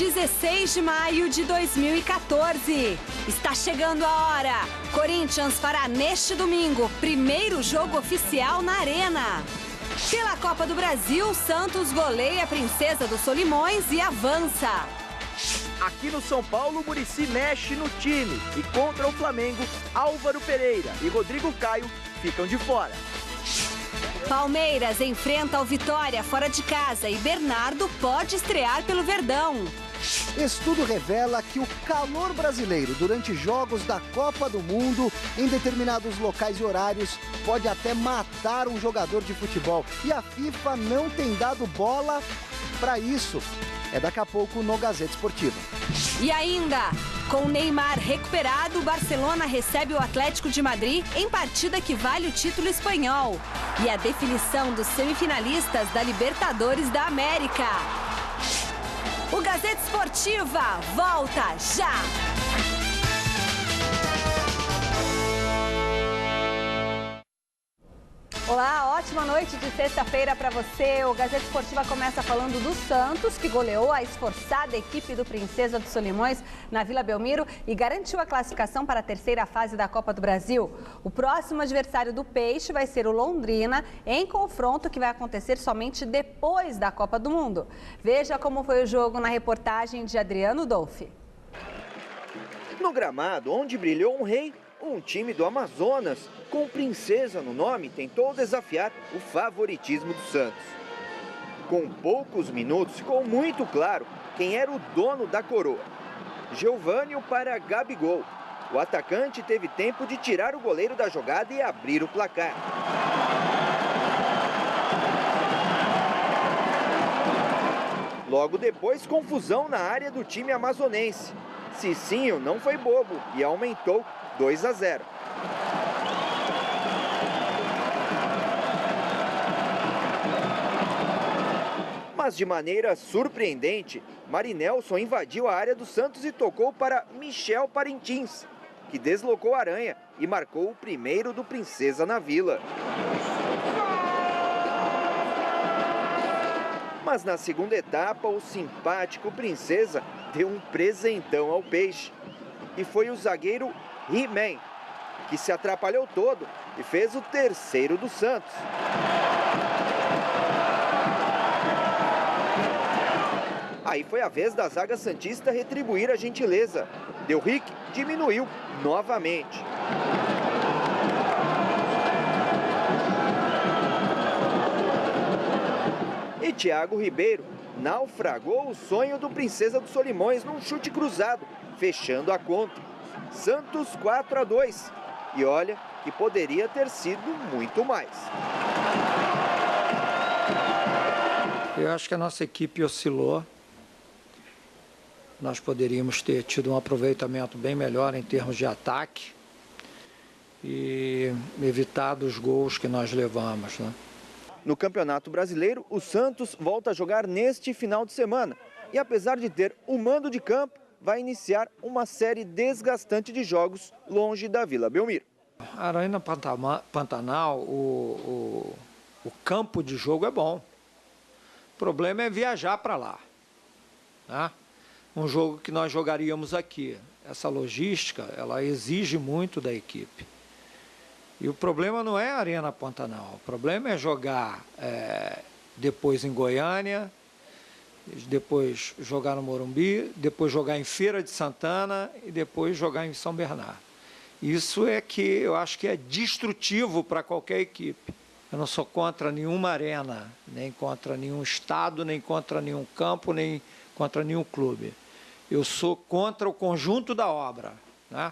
16 de maio de 2014. Está chegando a hora. Corinthians fará neste domingo primeiro jogo oficial na Arena. Pela Copa do Brasil, Santos goleia a Princesa dos Solimões e avança. Aqui no São Paulo, o Muricy mexe no time. E contra o Flamengo, Álvaro Pereira e Rodrigo Caio ficam de fora. Palmeiras enfrenta o Vitória fora de casa e Bernardo pode estrear pelo Verdão. Estudo revela que o calor brasileiro durante jogos da Copa do Mundo, em determinados locais e horários, pode até matar um jogador de futebol. E a FIFA não tem dado bola para isso. É daqui a pouco no Gazeta Esportiva. E ainda, com Neymar recuperado, o Barcelona recebe o Atlético de Madrid em partida que vale o título espanhol. E a definição dos semifinalistas da Libertadores da América. O Gazeta Esportiva volta já! Olá, ótima noite de sexta-feira para você. O Gazeta Esportiva começa falando do Santos, que goleou a esforçada equipe do Princesa dos Solimões na Vila Belmiro e garantiu a classificação para a terceira fase da Copa do Brasil. O próximo adversário do Peixe vai ser o Londrina, em confronto que vai acontecer somente depois da Copa do Mundo. Veja como foi o jogo na reportagem de Adriano Dolfi. No gramado, onde brilhou um rei, um time do Amazonas, com Princesa no nome, tentou desafiar o favoritismo do Santos. Com poucos minutos, ficou muito claro quem era o dono da coroa. Geovânio para Gabigol. O atacante teve tempo de tirar o goleiro da jogada e abrir o placar. Logo depois, confusão na área do time amazonense. Cicinho não foi bobo e aumentou 2-0. Mas de maneira surpreendente, Marinelson invadiu a área do Santos e tocou para Michel Parintins, que deslocou a Aranha e marcou o primeiro do Princesa na Vila. Mas na segunda etapa, o simpático Princesa deu um presentão ao Peixe. E foi o zagueiro He-Man, que se atrapalhou todo e fez o terceiro do Santos. Aí foi a vez da zaga santista retribuir a gentileza. Delric diminuiu novamente. E Thiago Ribeiro naufragou o sonho do Princesa dos Solimões num chute cruzado, fechando a conta. Santos 4-2. E olha que poderia ter sido muito mais. Eu acho que a nossa equipe oscilou. Nós poderíamos ter tido um aproveitamento bem melhor em termos de ataque e evitado os gols que nós levamos, né? No Campeonato Brasileiro, o Santos volta a jogar neste final de semana. E apesar de ter o mando de campo, vai iniciar uma série desgastante de jogos longe da Vila Belmiro. Arena Pantanal, o campo de jogo é bom. O problema é viajar para lá, né? Um jogo que nós jogaríamos aqui. Essa logística, ela exige muito da equipe. E o problema não é a Arena Pantanal, o problema é jogar depois em Goiânia, depois jogar no Morumbi, depois jogar em Feira de Santana e depois jogar em São Bernardo. Isso é que eu acho que é destrutivo para qualquer equipe. Eu não sou contra nenhuma arena, nem contra nenhum estado, nem contra nenhum campo, nem contra nenhum clube. Eu sou contra o conjunto da obra, né?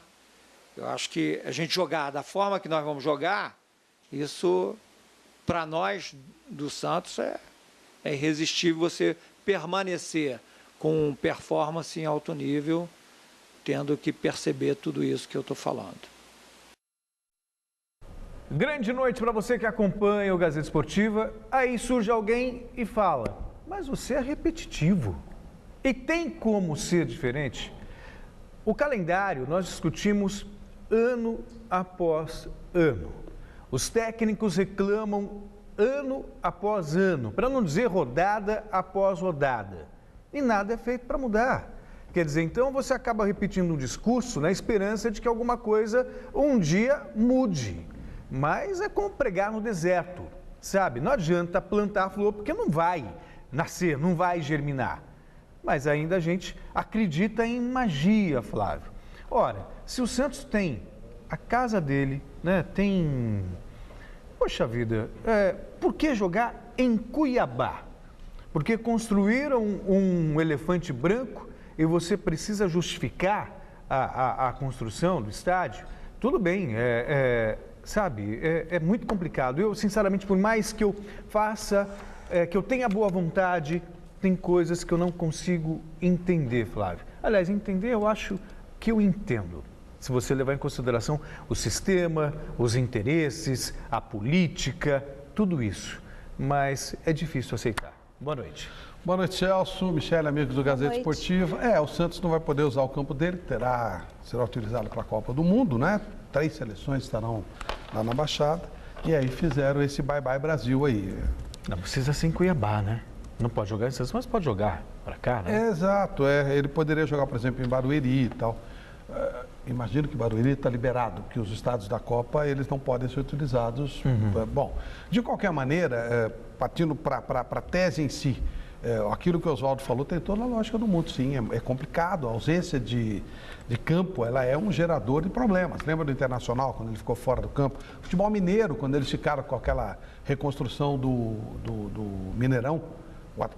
Eu acho que a gente jogar da forma que nós vamos jogar, isso, para nós do Santos, é irresistível você permanecer com performance em alto nível, tendo que perceber tudo isso que eu estou falando. Grande noite para você que acompanha o Gazeta Esportiva. Aí surge alguém e fala, mas você é repetitivo. E tem como ser diferente? O calendário nós discutimos ano após ano. Os técnicos reclamam ano após ano, para não dizer rodada após rodada. e nada é feito para mudar. Quer dizer, então você acaba repetindo um discurso na esperança de que alguma coisa um dia mude. Mas é como pregar no deserto, sabe? Não adianta plantar flor porque não vai nascer, não vai germinar. Mas ainda a gente acredita em magia, Flávio. Ora, se o Santos tem a casa dele, né, tem... Poxa vida, por que jogar em Cuiabá? Porque construíram um elefante branco e você precisa justificar a construção do estádio? Tudo bem, sabe, é muito complicado. Eu, sinceramente, por mais que eu faça, que eu tenha boa vontade, tem coisas que eu não consigo entender, Flávio. Aliás, entender eu acho que eu entendo. Se você levar em consideração o sistema, os interesses, a política, tudo isso. Mas é difícil aceitar. Boa noite. Boa noite, Celso, Michele, amigos do Gazeta Esportiva. O Santos não vai poder usar o campo dele, será utilizado para a Copa do Mundo, né? 3 seleções estarão lá na Baixada. E aí fizeram esse bye-bye Brasil aí. Não precisa ser em Cuiabá, né? Não pode jogar em Santos, mas pode jogar para cá, né? Exato, ele poderia jogar, por exemplo, em Barueri e tal. Imagino que Barueri está liberado, que os estádios da Copa, eles não podem ser utilizados. Bom, de qualquer maneira, partindo para a tese em si, aquilo que o Oswaldo falou tem toda a lógica do mundo, sim, é complicado. A ausência de campo, ela é um gerador de problemas. Lembra do Internacional, quando ele ficou fora do campo? Futebol mineiro, quando eles ficaram com aquela reconstrução do Mineirão,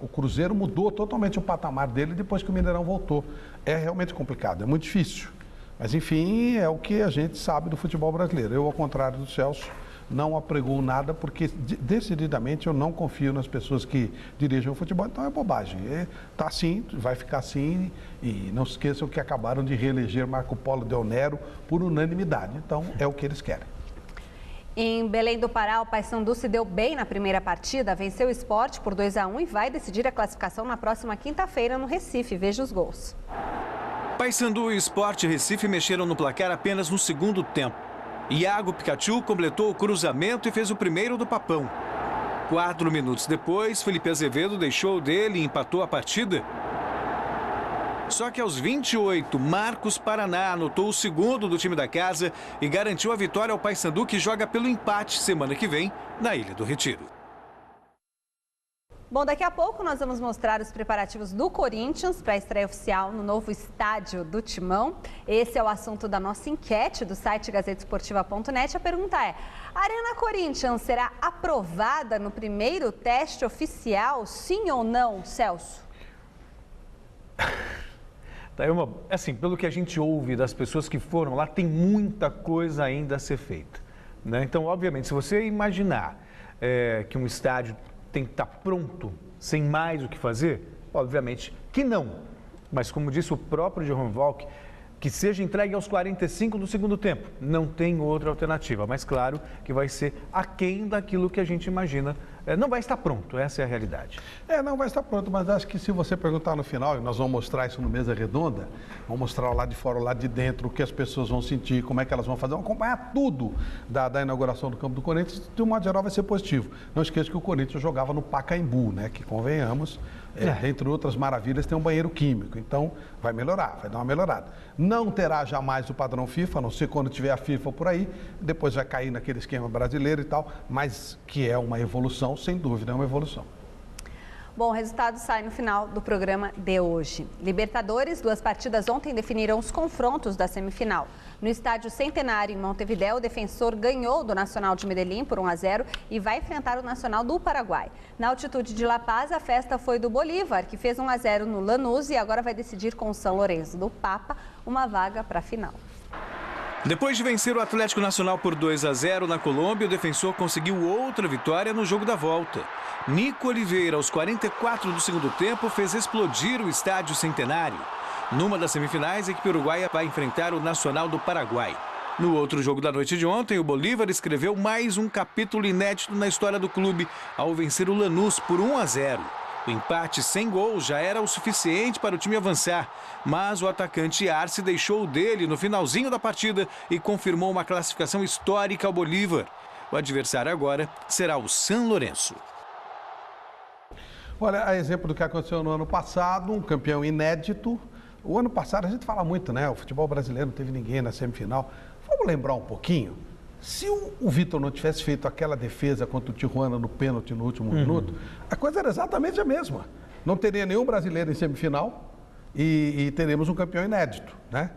o Cruzeiro mudou totalmente o patamar dele depois que o Mineirão voltou. É realmente complicado, é muito difícil. Mas, enfim, é o que a gente sabe do futebol brasileiro. Eu, ao contrário do Celso, não apregou nada, porque decididamente eu não confio nas pessoas que dirigem o futebol, então é bobagem. Está assim, vai ficar assim, e não se esqueçam que acabaram de reeleger Marco Polo Del Nero por unanimidade. Então, é o que eles querem. Em Belém do Pará, o Paysandu se deu bem na primeira partida, venceu o Sport por 2-1 e vai decidir a classificação na próxima quinta-feira no Recife. Veja os gols. Paysandu e Sport Recife mexeram no placar apenas no segundo tempo. Iago Pikachu completou o cruzamento e fez o primeiro do Papão. 4 minutos depois, Felipe Azevedo deixou dele e empatou a partida. Só que aos 28, Marcos Paraná anotou o segundo do time da casa e garantiu a vitória ao Paysandu, que joga pelo empate semana que vem na Ilha do Retiro. Bom, daqui a pouco nós vamos mostrar os preparativos do Corinthians para a estreia oficial no novo estádio do Timão. Esse é o assunto da nossa enquete do site gazetesportiva.net. A pergunta é: a Arena Corinthians será aprovada no primeiro teste oficial, sim ou não, Celso? Assim, pelo que a gente ouve das pessoas que foram lá, tem muita coisa ainda a ser feita, né? Então, obviamente, se você imaginar que um estádio tem que estar pronto, sem mais o que fazer, obviamente que não. Mas, como disse o próprio Johan Volk, que seja entregue aos 45 do segundo tempo. Não tem outra alternativa, mas claro que vai ser aquém daquilo que a gente imagina. Não vai estar pronto, essa é a realidade. Não vai estar pronto, mas acho que se você perguntar no final, e nós vamos mostrar isso no Mesa Redonda, vamos mostrar o lado de fora, o lado de dentro, o que as pessoas vão sentir, como é que elas vão fazer, vamos acompanhar tudo da inauguração do campo do Corinthians, de um modo geral vai ser positivo. Não esqueça que o Corinthians jogava no Pacaembu, né, que convenhamos, entre outras maravilhas, tem um banheiro químico, então vai melhorar, vai dar uma melhorada. Não terá jamais o padrão FIFA, a não ser quando tiver a FIFA por aí, depois vai cair naquele esquema brasileiro e tal, mas que é uma evolução, sem dúvida, é uma evolução. Bom, o resultado sai no final do programa de hoje. Libertadores, 2 partidas ontem definiram os confrontos da semifinal. No estádio Centenário, em Montevidéu, o Defensor ganhou do Nacional de Medellín por 1-0 e vai enfrentar o Nacional do Paraguai. Na altitude de La Paz, a festa foi do Bolívar, que fez 1-0 no Lanús e agora vai decidir com o São Lourenço do Papa uma vaga para a final. Depois de vencer o Atlético Nacional por 2-0 na Colômbia, o Defensor conseguiu outra vitória no jogo da volta. Nico Oliveira, aos 44 do segundo tempo, fez explodir o estádio Centenário. Numa das semifinais, a equipe uruguaia vai enfrentar o Nacional do Paraguai. No outro jogo da noite de ontem, o Bolívar escreveu mais um capítulo inédito na história do clube, ao vencer o Lanús por 1-0. O empate sem gol já era o suficiente para o time avançar, mas o atacante Arce deixou o dele no finalzinho da partida e confirmou uma classificação histórica ao Bolívar. O adversário agora será o São Lourenço. Olha, a exemplo do que aconteceu no ano passado, um campeão inédito. O ano passado a gente fala muito, né? O futebol brasileiro não teve ninguém na semifinal. Vamos lembrar um pouquinho? Se o Vitor não tivesse feito aquela defesa contra o Tijuana no pênalti no último minuto, a coisa era exatamente a mesma. Não teria nenhum brasileiro em semifinal e teríamos um campeão inédito, né?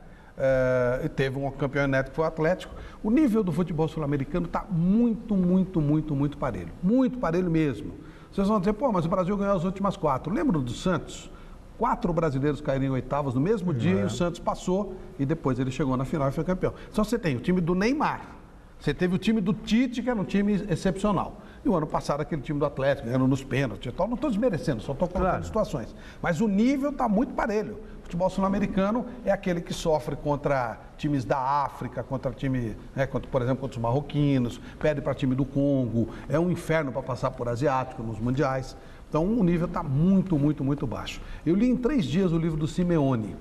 E teve um campeão inédito que foi o Atlético. O nível do futebol sul-americano está muito parelho. Muito parelho mesmo. Vocês vão dizer, pô, mas o Brasil ganhou as últimas 4. Lembra do Santos? 4 brasileiros caíram em oitavas no mesmo dia e o Santos passou e depois ele chegou na final e foi campeão. Então você tem o time do Neymar, você teve o time do Tite, que era um time excepcional. E o ano passado aquele time do Atlético, ganhando nos pênaltis e tal. Não estou desmerecendo, só estou colocando situações. Mas o nível está muito parelho. O futebol sul-americano é aquele que sofre contra times da África, contra time, né, por exemplo, contra os marroquinos, perde para time do Congo. É um inferno para passar por asiático nos mundiais. Então, o nível está muito baixo. Eu li em 3 dias o livro do Simeone.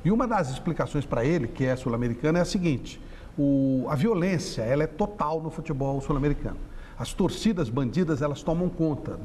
E uma das explicações para ele, que é sul-americano, é a seguinte. A violência, ela é total no futebol sul-americano. As torcidas bandidas, elas tomam conta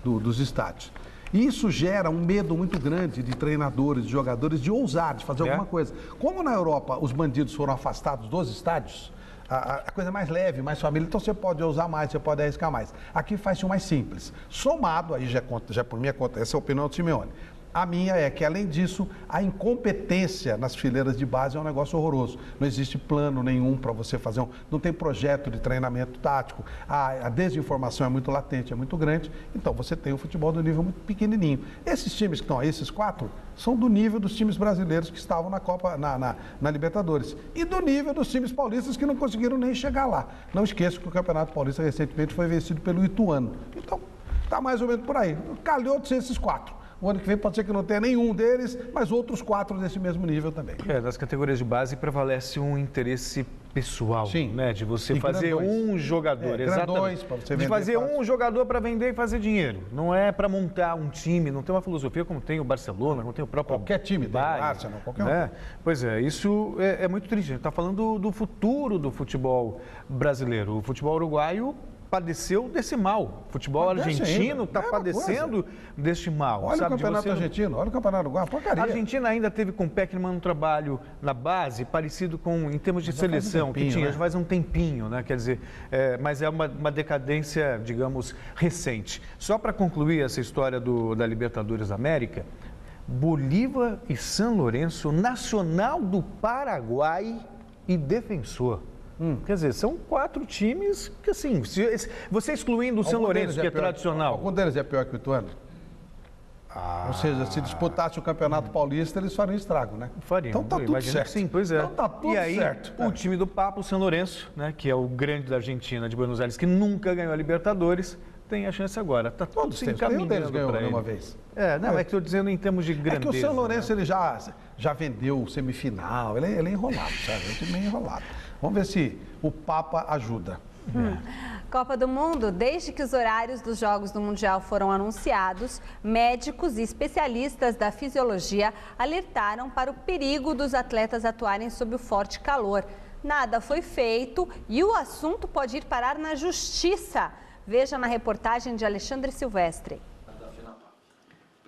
dos estádios. E isso gera um medo muito grande de treinadores, de jogadores, de ousar, de fazer alguma coisa. Como na Europa os bandidos foram afastados dos estádios, a coisa é mais leve, mais família, então você pode usar mais, você pode arriscar mais. Aqui faz-se o mais simples. Somado, aí já por minha conta, essa é a opinião do Simeone. A minha é que, além disso, a incompetência nas fileiras de base é um negócio horroroso. Não existe plano nenhum para você fazer não tem projeto de treinamento tático. A desinformação é muito latente, é muito grande. Então, você tem o futebol do nível muito pequenininho. Esses times que estão aí, esses 4, são do nível dos times brasileiros que estavam na Copa, na Libertadores. E do nível dos times paulistas que não conseguiram nem chegar lá. Não esqueça que o Campeonato Paulista recentemente foi vencido pelo Ituano. Então, está mais ou menos por aí. Calhou de ser esses 4. O ano que vem pode ser que não tenha nenhum deles, mas outros 4 desse mesmo nível também. Nas categorias de base prevalece um interesse pessoal, sim, né? De você fazer um jogador, exatamente. De fazer um jogador para vender e fazer dinheiro. Não é para montar um time, não tem uma filosofia como tem o Barcelona, como tem o próprio qualquer time, Bayern, Arsenal, qualquer um. Pois é, isso é muito triste. A gente está falando do futuro do futebol brasileiro. O futebol uruguaio padeceu desse mal. O futebol argentino está padecendo deste mal. Olha o campeonato argentino, olha o campeonato uruguaio, porcaria. A Argentina ainda teve com o Peckman um trabalho na base parecido com, em termos de seleção, que tinha, já faz um tempinho, né? Quer dizer, mas é uma decadência, digamos, recente. Só para concluir essa história da Libertadores da América, Bolívar e São Lourenço, Nacional do Paraguai e Defensor. Quer dizer, são 4 times que, assim, você excluindo o São Lourenço, que é tradicional. Algum deles é pior que o Ituano? Ou seja, se disputasse o Campeonato Paulista, eles fariam estrago, né? Fariam. Então tá tudo certo. Sim, pois é. Então tá tudo certo. O time do Papo, o São Lourenço, né, que é o grande da Argentina, de Buenos Aires, que nunca ganhou a Libertadores, tem a chance agora. Tá tudo se encaminhando para ele. Deles ganhou uma vez. É que estou dizendo em termos de grandeza. É que o São Lourenço, ele já vendeu semifinal, ele é enrolado, sabe? É um time meio enrolado. Vamos ver se o Papa ajuda. Copa do Mundo, desde que os horários dos Jogos do Mundial foram anunciados, médicos e especialistas da fisiologia alertaram para o perigo dos atletas atuarem sob o forte calor. Nada foi feito e o assunto pode ir parar na justiça. Veja na reportagem de Alexandre Silvestre.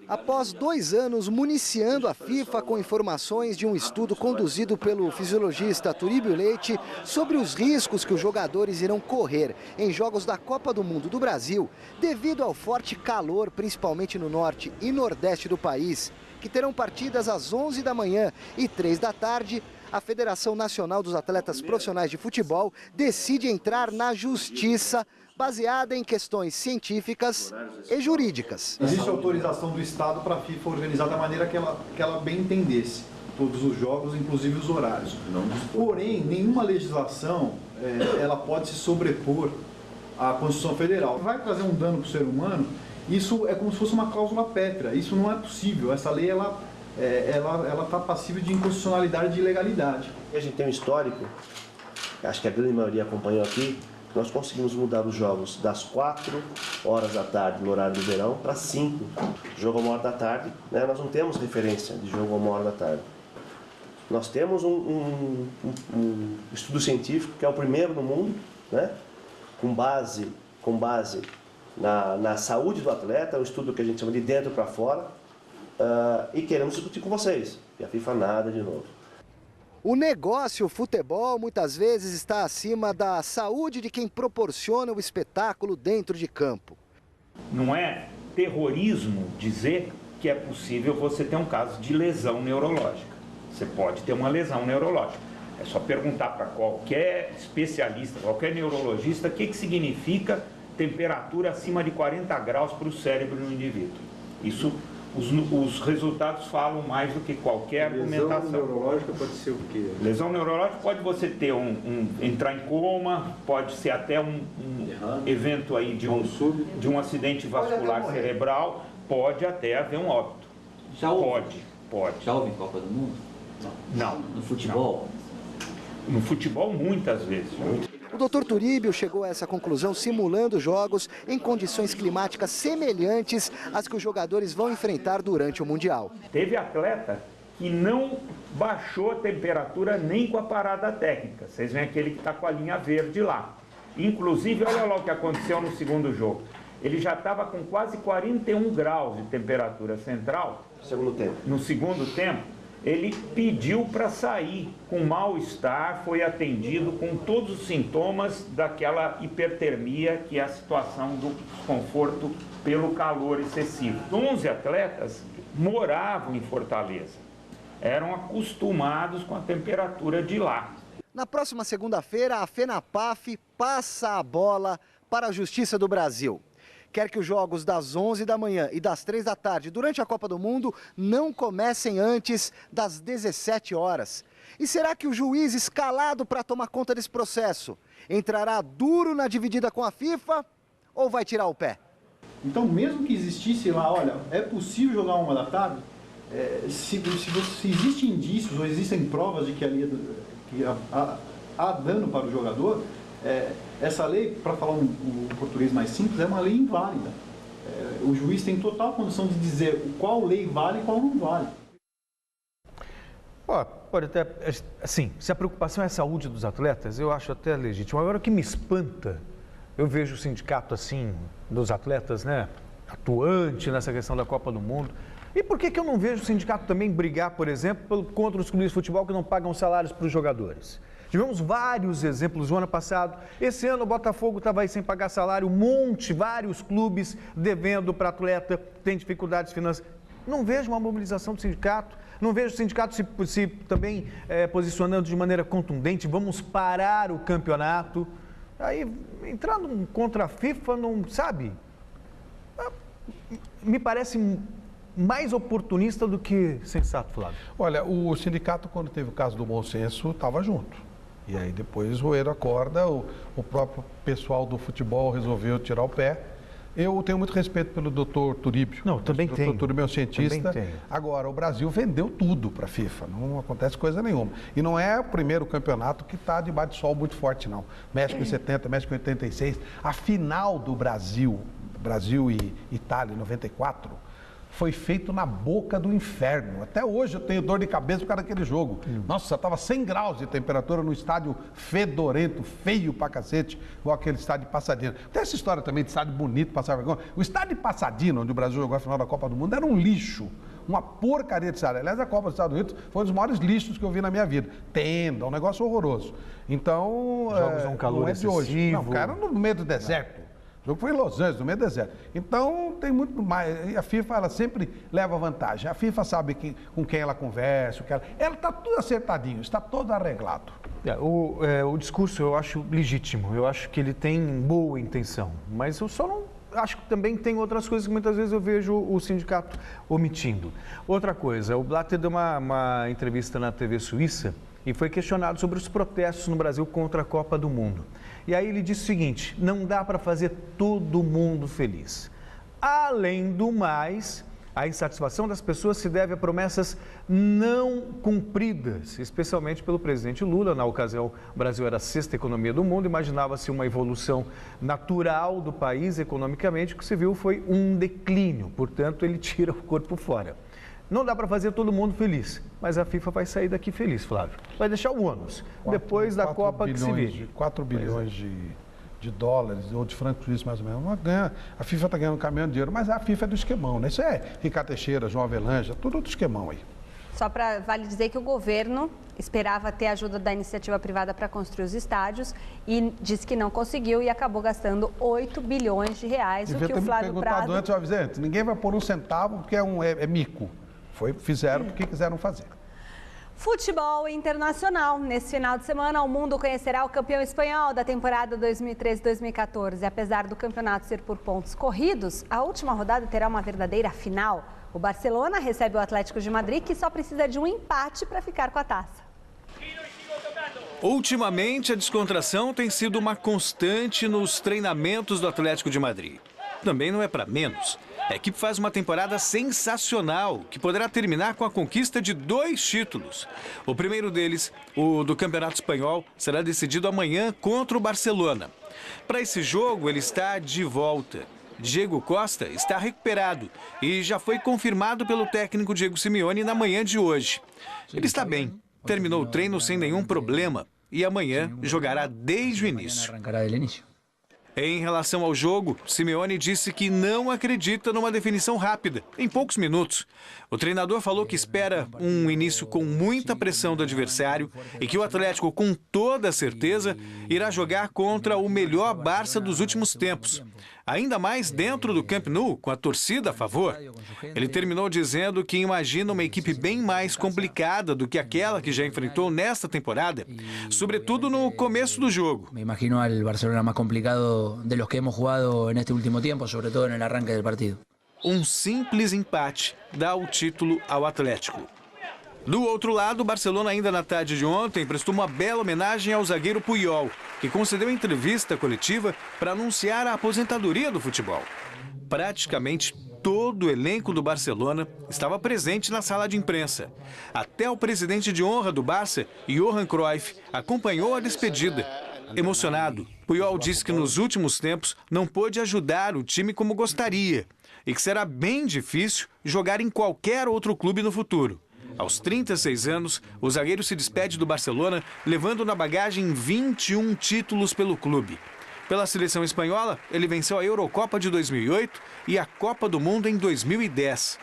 Após 2 anos municiando a FIFA com informações de um estudo conduzido pelo fisiologista Turíbio Leite sobre os riscos que os jogadores irão correr em jogos da Copa do Mundo do Brasil, devido ao forte calor, principalmente no norte e nordeste do país, que terão partidas às 11 da manhã e 3 da tarde, a Federação Nacional dos Atletas Profissionais de Futebol decide entrar na justiça baseada em questões científicas e jurídicas. Existe autorização do Estado para a FIFA organizar da maneira que ela bem entendesse todos os jogos, inclusive os horários. Porém, nenhuma legislação ela pode se sobrepor à Constituição Federal. Vai trazer um dano para o ser humano, isso é como se fosse uma cláusula pétrea. Isso não é possível. Essa lei ela está passível de inconstitucionalidade e de ilegalidade. A gente tem um histórico, acho que a grande maioria acompanhou aqui, nós conseguimos mudar os jogos das 4 horas da tarde no horário do verão para 5, jogo a 1h da tarde, né? Nós não temos referência de jogo a 1h da tarde. Nós temos um estudo científico que é o primeiro no mundo, né? com base na saúde do atleta, um estudo que a gente chama de dentro para fora, e queremos discutir com vocês. E a FIFA nada de novo. O negócio, o futebol, muitas vezes está acima da saúde de quem proporciona o espetáculo dentro de campo. Não é terrorismo dizer que é possível você ter um caso de lesão neurológica. Você pode ter uma lesão neurológica. É só perguntar para qualquer especialista, qualquer neurologista, o que significa temperatura acima de 40 graus para o cérebro no indivíduo. Isso, os resultados falam mais do que qualquer argumentação. Lesão neurológica pode ser o quê? Lesão neurológica pode você ter entrar em coma, pode ser até um evento aí de um acidente vascular cerebral, pode até haver um óbito. Pode. Já houve em Copa do Mundo? Não. No futebol? Não. No futebol, muitas vezes. O Dr. Turíbio chegou a essa conclusão simulando jogos em condições climáticas semelhantes às que os jogadores vão enfrentar durante o Mundial. Teve atleta que não baixou a temperatura nem com a parada técnica. Vocês veem aquele que está com a linha verde lá. Inclusive, olha lá o que aconteceu no segundo jogo. Ele já estava com quase 41 graus de temperatura central. No segundo tempo. Ele pediu para sair com mal-estar, foi atendido com todos os sintomas daquela hipertermia, que é a situação do desconforto pelo calor excessivo. 11 atletas moravam em Fortaleza, eram acostumados com a temperatura de lá. Na próxima segunda-feira, a FENAPAF passa a bola para a Justiça do Brasil. Quer que os jogos das 11 da manhã e das 3 da tarde durante a Copa do Mundo não comecem antes das 17 horas. E será que o juiz escalado para tomar conta desse processo entrará duro na dividida com a FIFA ou vai tirar o pé? Então, mesmo que existisse lá, olha, é possível jogar 1 da tarde, se existem indícios ou existem provas de que ali há dano para o jogador, essa lei, para falar um português mais simples, é uma lei inválida. O juiz tem total condição de dizer qual lei vale e qual não vale. Pode até, assim, se a preocupação é a saúde dos atletas, eu acho até legítimo. Agora, o que me espanta, eu vejo o sindicato, assim, dos atletas, né, atuante nessa questão da Copa do Mundo. E por que eu não vejo o sindicato também brigar, por exemplo, contra os clubes de futebol que não pagam salários para os jogadores? Tivemos vários exemplos no ano passado. Esse ano o Botafogo estava aí sem pagar salário, vários clubes devendo para atleta, tem dificuldades financeiras. Não vejo uma mobilização do sindicato, não vejo o sindicato se também posicionando de maneira contundente, vamos parar o campeonato. Aí, entrando contra a FIFA, não sabe? Me parece mais oportunista do que sensato, Flávio. Olha, o sindicato, quando teve o caso do bom senso, estava junto. E aí depois roeram a corda, o próprio pessoal do futebol resolveu tirar o pé. Eu tenho muito respeito pelo doutor Turíbio. Não, também tenho. O doutor Turíbio é um cientista. Agora, o Brasil vendeu tudo para a FIFA, não acontece coisa nenhuma. E não é o primeiro campeonato que está debaixo de sol muito forte, não. México em 70, México em 86. A final do Brasil e Itália em 94, foi feito na boca do inferno. Até hoje eu tenho dor de cabeça por causa daquele jogo. Nossa, estava 100 graus de temperatura no estádio fedorento, feio pra cacete, igual aquele estádio de Pasadena. Tem essa história também de estádio bonito, passar vergonha. O estádio de Pasadena, onde o Brasil jogou a final da Copa do Mundo, era um lixo. Uma porcaria de estádio. Aliás, a Copa dos Estados Unidos foi um dos maiores lixos que eu vi na minha vida. Tenda, um negócio horroroso. Então, jogos a um calor excessivo. Hoje. Não, cara, no meio do deserto. O jogo foi em Los Angeles, no meio do deserto. Então, tem muito mais. E a FIFA, ela sempre leva vantagem. A FIFA sabe com quem ela conversa. Ela está tudo acertadinho, está todo arreglado. O discurso eu acho legítimo. Eu acho que ele tem boa intenção. Mas eu só não acho que também tem outras coisas que muitas vezes eu vejo o sindicato omitindo. Outra coisa, o Blatter deu uma entrevista na TV Suíça e foi questionado sobre os protestos no Brasil contra a Copa do Mundo. E aí ele disse o seguinte: não dá para fazer todo mundo feliz. Além do mais, a insatisfação das pessoas se deve a promessas não cumpridas, especialmente pelo presidente Lula. Na ocasião, o Brasil era a 6ª economia do mundo, imaginava-se uma evolução natural do país economicamente, o que se viu foi um declínio, portanto, ele tira o corpo fora. Não dá para fazer todo mundo feliz, mas a FIFA vai sair daqui feliz, Flávio. Vai deixar o ônus, depois da Copa que se vê. 4 bilhões dólares ou de francos suíços, mais ou menos. A FIFA está ganhando um caminhão de dinheiro, mas a FIFA é do esquemão, né? Isso é Ricardo Teixeira, João Avelange, tudo do esquemão aí. Só para vale dizer que o governo esperava ter a ajuda da iniciativa privada para construir os estádios e disse que não conseguiu e acabou gastando 8 bilhões de reais, o que o Flávio Prado... Antes, Vicente, ninguém vai pôr um centavo porque é mico. Fizeram porque quiseram fazer. Futebol internacional. Nesse final de semana, o mundo conhecerá o campeão espanhol da temporada 2013-2014. Apesar do campeonato ser por pontos corridos, a última rodada terá uma verdadeira final. O Barcelona recebe o Atlético de Madrid, que só precisa de um empate para ficar com a taça. Ultimamente, a descontração tem sido uma constante nos treinamentos do Atlético de Madrid. Também não é para menos. A equipe faz uma temporada sensacional, que poderá terminar com a conquista de 2 títulos. O primeiro deles, o do Campeonato Espanhol, será decidido amanhã contra o Barcelona. Para esse jogo, ele está de volta. Diego Costa está recuperado e já foi confirmado pelo técnico Diego Simeone na manhã de hoje. Ele está bem, terminou o treino sem nenhum problema e amanhã jogará desde o início. Em relação ao jogo, Simeone disse que não acredita numa definição rápida, em poucos minutos. O treinador falou que espera um início com muita pressão do adversário e que o Atlético, com toda certeza, irá jogar contra o melhor Barça dos últimos tempos. Ainda mais dentro do Camp Nou, com a torcida a favor. Ele terminou dizendo que imagina uma equipe bem mais complicada do que aquela que já enfrentou nesta temporada, sobretudo no começo do jogo. Me imagino al Barcelona mais complicado de los que hemos jugado neste último tempo, sobretudo no arranque do partido. Um simples empate dá o título ao Atlético. Do outro lado, o Barcelona, ainda na tarde de ontem, prestou uma bela homenagem ao zagueiro Puyol, que concedeu entrevista coletiva para anunciar a aposentadoria do futebol. Praticamente todo o elenco do Barcelona estava presente na sala de imprensa. Até o presidente de honra do Barça, Johan Cruyff, acompanhou a despedida. Emocionado, Puyol disse que nos últimos tempos não pôde ajudar o time como gostaria e que será bem difícil jogar em qualquer outro clube no futuro. Aos 36 anos, o zagueiro se despede do Barcelona, levando na bagagem 21 títulos pelo clube. Pela seleção espanhola, ele venceu a Eurocopa de 2008 e a Copa do Mundo em 2010.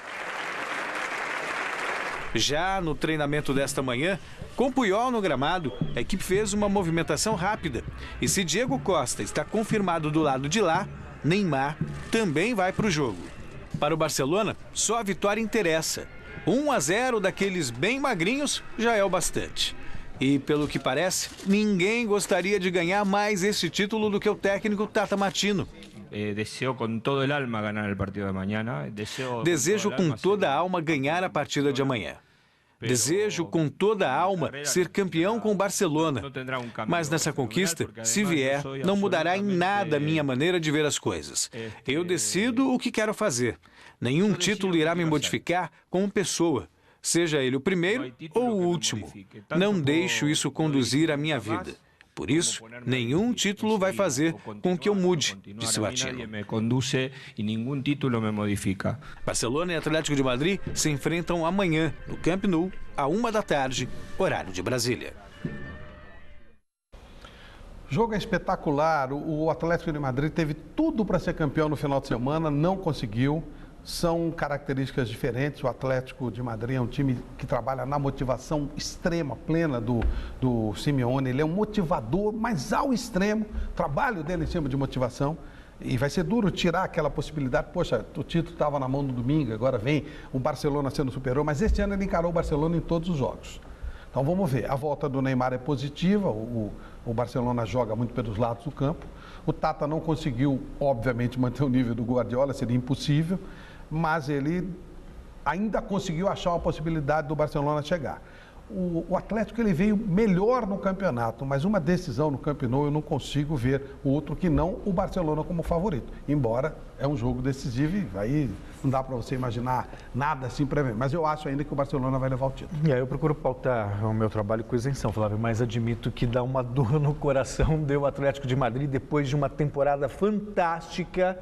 Já no treinamento desta manhã, com Puyol no gramado, a equipe fez uma movimentação rápida. E se Diego Costa está confirmado do lado de lá, Neymar também vai para o jogo. Para o Barcelona, só a vitória interessa. 1-0 daqueles bem magrinhos já é o bastante. E, pelo que parece, ninguém gostaria de ganhar mais esse título do que o técnico Tata Martino. Desejo com toda a alma ganhar o partido de amanhã. Desejo com toda a alma ganhar a partida de amanhã. Desejo com toda a alma ser campeão com o Barcelona. Mas nessa conquista, se vier, não mudará em nada a minha maneira de ver as coisas. Eu decido o que quero fazer. Nenhum título irá me modificar como pessoa, seja ele o primeiro ou o último. Não deixo isso conduzir a minha vida. Por isso, nenhum título vai fazer com que eu mude, disse Martino. Barcelona e Atlético de Madrid se enfrentam amanhã no Camp Nou, à 13h, horário de Brasília. O jogo é espetacular. O Atlético de Madrid teve tudo para ser campeão no final de semana, não conseguiu. São características diferentes. O Atlético de Madrid é um time que trabalha na motivação extrema, plena do Simeone. Ele é um motivador, mas ao extremo. O trabalho dele em cima de motivação. E vai ser duro tirar aquela possibilidade. Poxa, o título estava na mão no domingo, agora vem o Barcelona sendo superior. Mas este ano ele encarou o Barcelona em todos os jogos. Então vamos ver. A volta do Neymar é positiva. O Barcelona joga muito pelos lados do campo. O Tata não conseguiu, obviamente, manter o nível do Guardiola, seria impossível. Mas ele ainda conseguiu achar uma possibilidade do Barcelona chegar. O Atlético ele veio melhor no campeonato, mas uma decisão no Camp Nou eu não consigo ver outro que não o Barcelona como favorito. Embora é um jogo decisivo e aí não dá para você imaginar nada assim para ver. Mas eu acho ainda que o Barcelona vai levar o título. E aí eu procuro pautar o meu trabalho com isenção, Flávio, mas admito que dá uma dor no coração do Atlético de Madrid depois de uma temporada fantástica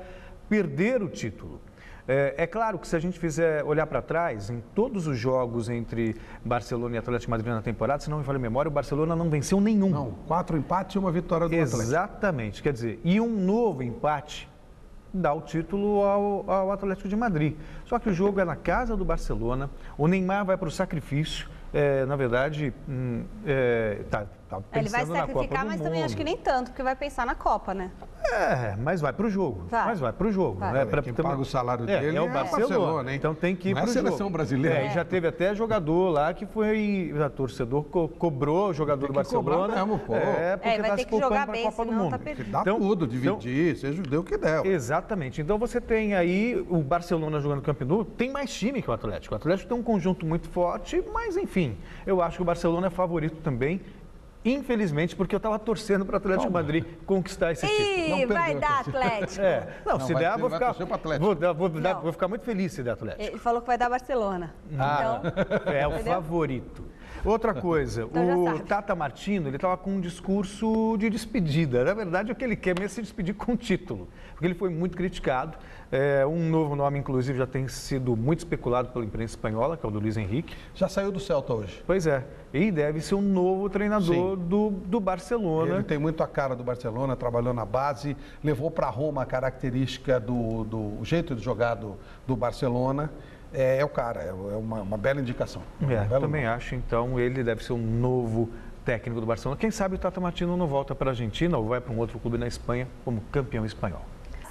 perder o título. É claro que se a gente fizer olhar para trás, em todos os jogos entre Barcelona e Atlético de Madrid na temporada, se não me falha a memória, o Barcelona não venceu nenhum. Não, 4 empates e uma vitória do Atlético. Exatamente, quer dizer, e um novo empate dá o título ao Atlético de Madrid. Só que o jogo é na casa do Barcelona, o Neymar vai para o sacrifício, na verdade, tá pensando ele vai na Copa sacrificar, do mas Mundo. também acho que nem tanto, porque vai pensar na Copa, né? Mas vai para o jogo. Quem paga o salário dele é o Barcelona, hein? Então tem que ir para o jogo. Não é a seleção brasileira. E já teve até jogador lá que foi, torcedor cobrou o jogador do Barcelona. Mesmo, pô. Porque vai tá ter se que jogar poupando para a bem, Copa do senão Mundo. tá perdido. Dá tudo, dividir, seja o que der. Exatamente. Então você tem aí o Barcelona jogando Camp Nou, tem mais time que o Atlético. O Atlético tem um conjunto muito forte, mas enfim, eu acho que o Barcelona é favorito também. Infelizmente, porque eu estava torcendo para o Atlético de Madrid conquistar esse título. Ih, vai dar Atlético. Se der, vou ficar muito feliz se der Atlético. Ele falou que vai dar Barcelona. Então, é o favorito. Outra coisa, então o Tata Martino, ele estava com um discurso de despedida. Na verdade, o que ele quer mesmo é se despedir com o título, porque ele foi muito criticado. Um novo nome, inclusive, já tem sido muito especulado pela imprensa espanhola, que é o do Luiz Henrique. Já saiu do Celta hoje. Pois é, e deve ser um novo treinador do Barcelona. Ele tem muito a cara do Barcelona, trabalhou na base, levou para Roma a característica do jeito de jogar do Barcelona. É o cara, é uma bela indicação. Eu também acho, então, ele deve ser um novo técnico do Barcelona. Quem sabe o Tata Martino não volta para a Argentina ou vai para um outro clube na Espanha como campeão espanhol.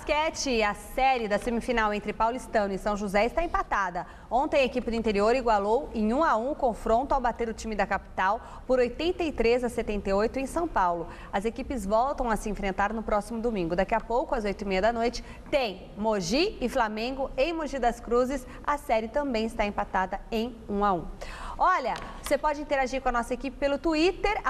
Basquete, a série da semifinal entre Paulistano e São José está empatada. Ontem a equipe do interior igualou em 1-1 o confronto ao bater o time da capital por 83-78 em São Paulo. As equipes voltam a se enfrentar no próximo domingo. Daqui a pouco, às 8h30 da noite, tem Mogi e Flamengo em Mogi das Cruzes. A série também está empatada em 1-1. Olha, você pode interagir com a nossa equipe pelo Twitter,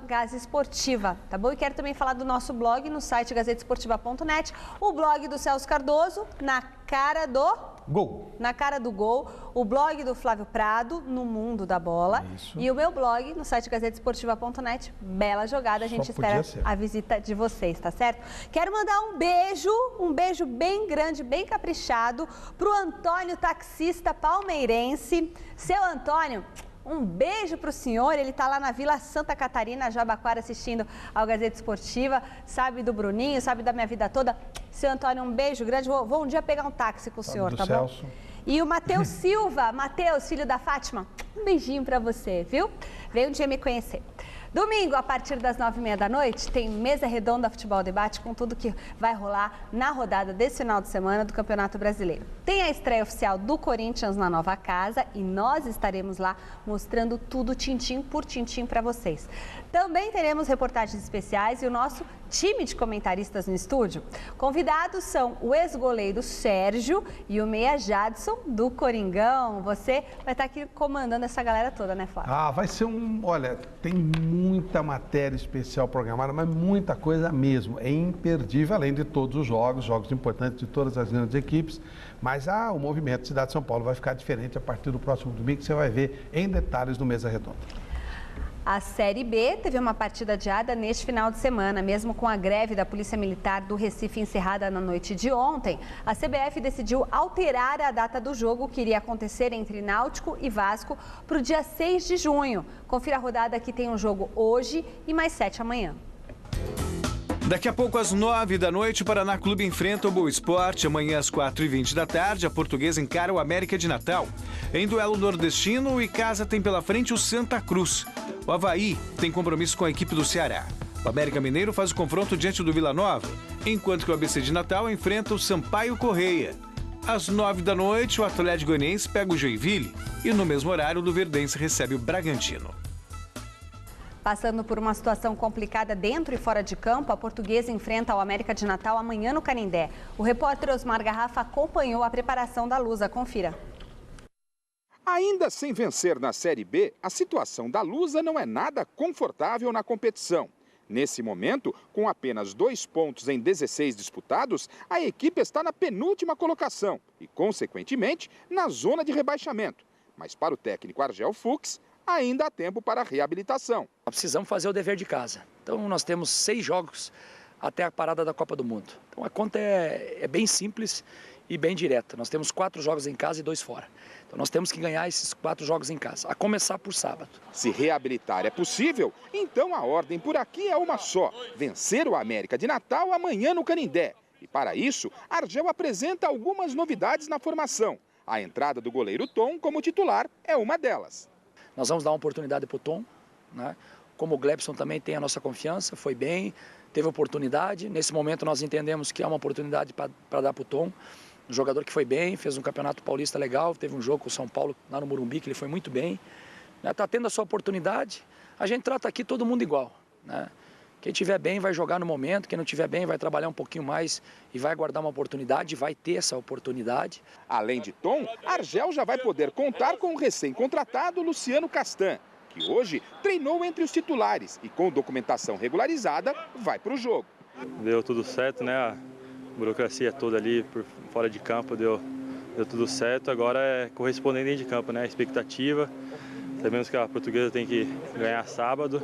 @gazesportiva, tá bom? E quero também falar do nosso blog no site gazetesportiva.net, o blog do Celso Cardoso, na cara do Gol. Na cara do gol, o blog do Flávio Prado, no Mundo da Bola. Isso. E o meu blog no site gazetesportiva.net. Bela jogada, a gente espera a visita de vocês, tá certo? Quero mandar um beijo bem grande, bem caprichado pro Antônio, taxista palmeirense. Seu Antônio, um beijo para o senhor, ele está lá na Vila Santa Catarina, Jabaquara, assistindo ao Gazeta Esportiva, sabe do Bruninho, sabe da minha vida toda. Seu Antônio, um beijo grande, vou um dia pegar um táxi com o senhor, tá bom? E o Matheus Silva, Matheus, filho da Fátima, um beijinho para você, viu? Veio um dia me conhecer. Domingo, a partir das 9h30 da noite, tem Mesa Redonda Futebol Debate com tudo que vai rolar na rodada desse final de semana do Campeonato Brasileiro. Tem a estreia oficial do Corinthians na nova casa e nós estaremos lá mostrando tudo tintim por tintim para vocês. Também teremos reportagens especiais e o nosso time de comentaristas no estúdio. Convidados são o ex-goleiro Sérgio e o meia Jadson do Coringão. Você vai estar aqui comandando essa galera toda, né, Flávio? Vai ser olha, tem muita matéria especial programada, mas muita coisa mesmo. É imperdível, além de todos os jogos importantes de todas as grandes equipes. Mas o movimento Cidade de São Paulo vai ficar diferente a partir do próximo domingo, que você vai ver em detalhes no Mesa Redonda. A Série B teve uma partida adiada neste final de semana. Mesmo com a greve da Polícia Militar do Recife encerrada na noite de ontem, a CBF decidiu alterar a data do jogo que iria acontecer entre Náutico e Vasco para o dia 6 de junho. Confira a rodada que tem um jogo hoje e mais 7 amanhã. Daqui a pouco, às 9 da noite, o Paraná Clube enfrenta o Boa Esporte. Amanhã, às 4h20 da tarde, a Portuguesa encara o América de Natal. Em duelo nordestino, o Icasa tem pela frente o Santa Cruz. O Avaí tem compromisso com a equipe do Ceará. O América Mineiro faz o confronto diante do Vila Nova, enquanto que o ABC de Natal enfrenta o Sampaio Correia. Às 9 da noite, o Atlético Goianiense pega o Joinville e, no mesmo horário, o Luverdense recebe o Bragantino. Passando por uma situação complicada dentro e fora de campo, a Portuguesa enfrenta o América de Natal amanhã no Canindé. O repórter Osmar Garrafa acompanhou a preparação da Lusa. Confira. Ainda sem vencer na Série B, a situação da Lusa não é nada confortável na competição. Nesse momento, com apenas 2 pontos em 16 disputados, a equipe está na penúltima colocação e, consequentemente, na zona de rebaixamento. Mas para o técnico Argel Fuchs, ainda há tempo para a reabilitação. Precisamos fazer o dever de casa. Então nós temos 6 jogos até a parada da Copa do Mundo. Então a conta é bem simples e bem direta. Nós temos 4 jogos em casa e 2 fora. Então nós temos que ganhar esses 4 jogos em casa, a começar por sábado. Se reabilitar é possível, então a ordem por aqui é uma só: vencer o América de Natal amanhã no Canindé. E para isso, Argel apresenta algumas novidades na formação. A entrada do goleiro Tom como titular é uma delas. Nós vamos dar uma oportunidade para o Tom, né? Como o Glebson também tem a nossa confiança, foi bem, teve oportunidade. Nesse momento nós entendemos que é uma oportunidade para dar para o Tom. Um jogador que foi bem, fez um campeonato paulista legal, teve um jogo com o São Paulo lá no Morumbi que ele foi muito bem. Está tendo a sua oportunidade. A gente trata aqui todo mundo igual, né? Quem estiver bem vai jogar no momento, quem não estiver bem vai trabalhar um pouquinho mais e vai aguardar uma oportunidade, vai ter essa oportunidade. Além de Tom, Argel já vai poder contar com o recém-contratado Luciano Castan, que hoje treinou entre os titulares e com documentação regularizada vai para o jogo. Deu tudo certo, né? A burocracia toda ali por fora de campo deu tudo certo. Agora é corresponder dentro de campo, né? A expectativa. Sabemos que a Portuguesa tem que ganhar sábado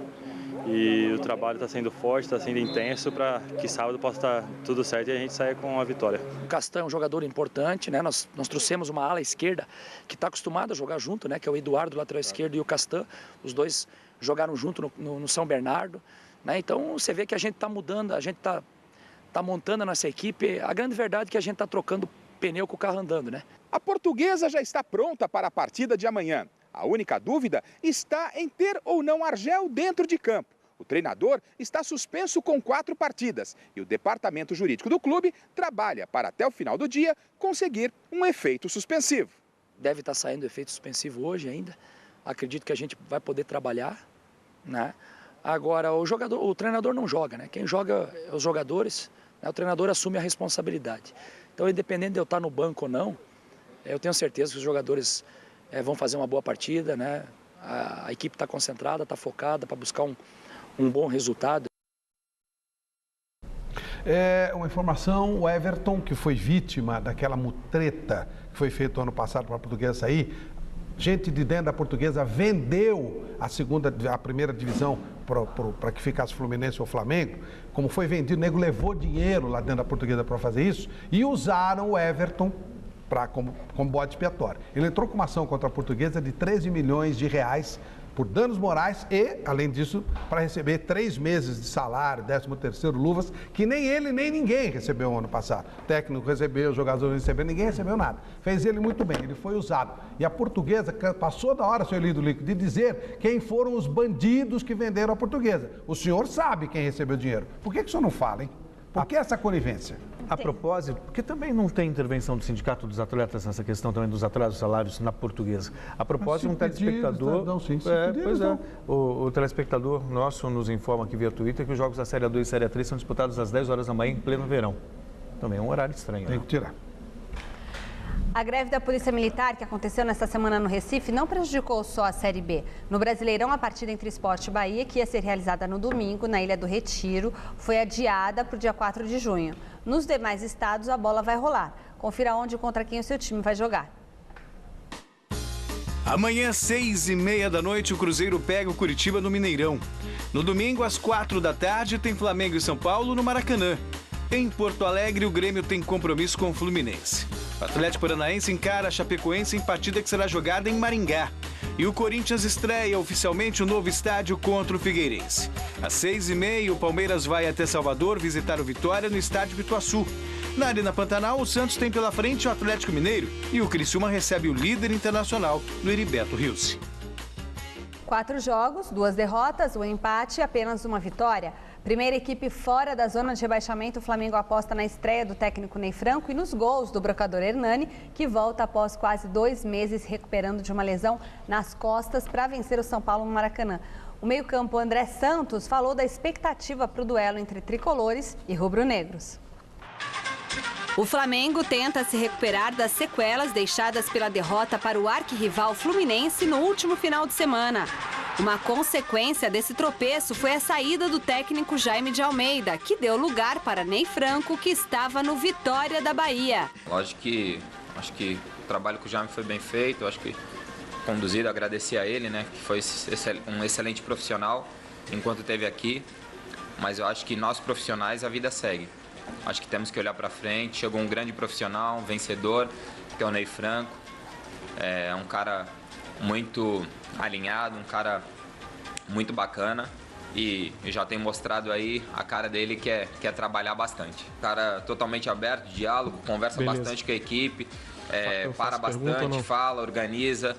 e o trabalho está sendo forte, está sendo intenso para que sábado possa estar tudo certo e a gente saia com a vitória. O Castan é um jogador importante, né? Nós trouxemos uma ala esquerda que está acostumada a jogar junto, né? Que é o Eduardo, lateral esquerdo, e o Castan. Os dois jogaram junto no São Bernardo, né? Então você vê que a gente está mudando, a gente está montando a nossa equipe. A grande verdade é que a gente está trocando pneu com o carro andando, né? A Portuguesa já está pronta para a partida de amanhã. A única dúvida está em ter ou não Argel dentro de campo. O treinador está suspenso com 4 partidas e o departamento jurídico do clube trabalha para até o final do dia conseguir um efeito suspensivo. Deve estar saindo efeito suspensivo hoje ainda. Acredito que a gente vai poder trabalhar, né? Agora o treinador não joga, né? Quem joga é os jogadores, né? O treinador assume a responsabilidade. Então, independente de eu estar no banco ou não, eu tenho certeza que os jogadores vão fazer uma boa partida, né? A equipe está concentrada, está focada para buscar um bom resultado. Uma informação, o Everton, que foi vítima daquela mutreta que foi feita ano passado para a Portuguesa sair, gente de dentro da Portuguesa vendeu a primeira divisão para que ficasse Fluminense ou Flamengo. Como foi vendido, o nego levou dinheiro lá dentro da Portuguesa para fazer isso e usaram o Everton como bode expiatório. Ele entrou com uma ação contra a Portuguesa de 13 milhões de reais por danos morais e, além disso, para receber 3 meses de salário, 13º, luvas, que nem ele nem ninguém recebeu no ano passado. O técnico recebeu, o jogador não recebeu, ninguém recebeu nada. Fez ele muito bem, ele foi usado. E a Portuguesa passou da hora, seu Elido Líquido, de dizer quem foram os bandidos que venderam a Portuguesa. O senhor sabe quem recebeu dinheiro. Por que o senhor não fala, hein? Por que essa conivência? A propósito, porque também não tem intervenção do Sindicato dos Atletas nessa questão também dos atrasos salários na Portuguesa. A propósito, um telespectador... O telespectador nosso nos informa aqui via Twitter que os jogos da Série A2 e Série A3 são disputados às 10 horas da manhã em pleno verão. Também é um horário estranho. Tem que tirar. A greve da Polícia Militar, que aconteceu nesta semana no Recife, não prejudicou só a Série B. No Brasileirão, a partida entre Sport e Bahia, que ia ser realizada no domingo, na Ilha do Retiro, foi adiada para o dia 4 de junho. Nos demais estados, a bola vai rolar. Confira onde e contra quem o seu time vai jogar. Amanhã, 6h30 da noite, o Cruzeiro pega o Curitiba no Mineirão. No domingo, às 4 da tarde, tem Flamengo e São Paulo no Maracanã. Em Porto Alegre, o Grêmio tem compromisso com o Fluminense. O Atlético Paranaense encara a Chapecoense em partida que será jogada em Maringá. E o Corinthians estreia oficialmente o novo estádio contra o Figueirense. Às 6h30, o Palmeiras vai até Salvador visitar o Vitória no estádio Pituaçu. Na Arena Pantanal, o Santos tem pela frente o Atlético Mineiro e o Criciúma recebe o líder internacional no Heriberto Rios. 4 jogos, 2 derrotas, 1 empate e apenas 1 vitória. Primeira equipe fora da zona de rebaixamento, o Flamengo aposta na estreia do técnico Ney Franco e nos gols do brocador Hernani, que volta após quase 2 meses recuperando de uma lesão nas costas para vencer o São Paulo no Maracanã. O meio-campo André Santos falou da expectativa para o duelo entre tricolores e rubro-negros. O Flamengo tenta se recuperar das sequelas deixadas pela derrota para o arquirrival Fluminense no último final de semana. Uma consequência desse tropeço foi a saída do técnico Jaime de Almeida, que deu lugar para Ney Franco, que estava no Vitória da Bahia. Acho que o trabalho com o Jaime foi bem feito, acho que conduzido, agradecer a ele, né, que foi um excelente profissional enquanto esteve aqui. mas eu acho que nós profissionais a vida segue. Acho que temos que olhar para frente. Chegou um grande profissional, um vencedor, que é o Ney Franco. É um cara muito alinhado, um cara muito bacana e já tem mostrado aí a cara dele que é trabalhar bastante. Cara totalmente aberto, diálogo, conversa bastante com a equipe, para bastante, fala, organiza,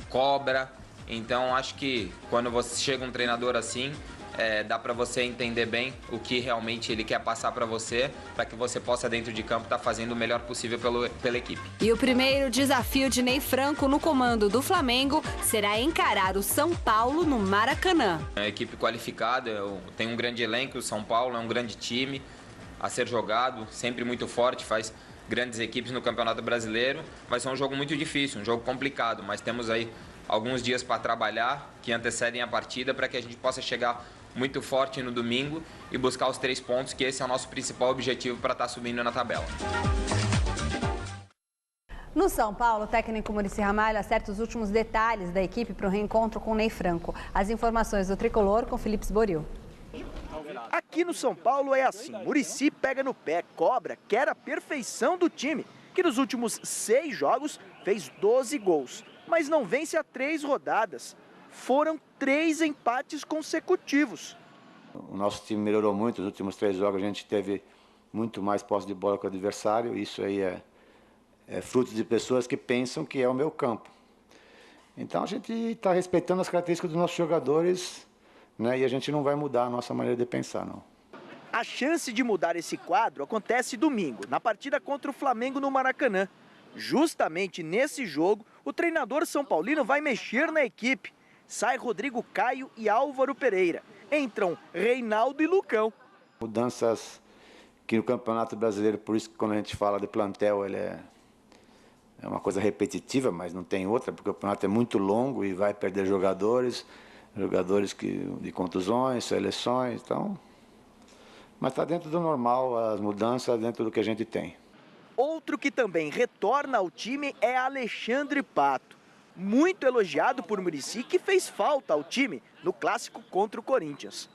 cobra. Então acho que quando você chega um treinador assim, dá para você entender bem o que realmente ele quer passar para você, para que você possa dentro de campo estar fazendo o melhor possível pela equipe. E o primeiro desafio de Ney Franco no comando do Flamengo será encarar o São Paulo no Maracanã. É uma equipe qualificada, tem um grande elenco, o São Paulo é um grande time a ser jogado, sempre muito forte, faz grandes equipes no Campeonato Brasileiro. Vai ser um jogo muito difícil, um jogo complicado, mas temos aí alguns dias para trabalhar que antecedem a partida para que a gente possa chegar muito forte no domingo e buscar os 3 pontos, que esse é o nosso principal objetivo para estar subindo na tabela. No São Paulo, o técnico Muricy Ramalho acerta os últimos detalhes da equipe para o reencontro com o Ney Franco. As informações do Tricolor com Felipe Sboril. Aqui no São Paulo é assim, Muricy pega no pé, cobra, quer a perfeição do time, que nos últimos 6 jogos fez 12 gols, mas não vence há 3 rodadas. Foram 3 empates consecutivos. O nosso time melhorou muito. Nos últimos 3 jogos a gente teve muito mais posse de bola que o adversário. Isso aí é fruto de pessoas que pensam que é o meu campo. Então a gente está respeitando as características dos nossos jogadores, né? E a gente não vai mudar a nossa maneira de pensar, não. A chance de mudar esse quadro acontece domingo, na partida contra o Flamengo no Maracanã. Justamente nesse jogo, o treinador são paulino vai mexer na equipe. Sai Rodrigo Caio e Álvaro Pereira. Entram Reinaldo e Lucão. Mudanças que no Campeonato Brasileiro, por isso que quando a gente fala de plantel, ele é uma coisa repetitiva, mas não tem outra, porque o campeonato é muito longo e vai perder jogadores de contusões, seleções, então... Mas está dentro do normal, as mudanças dentro do que a gente tem. Outro que também retorna ao time é Alexandre Pato. Muito elogiado por Muricy, que fez falta ao time no clássico contra o Corinthians.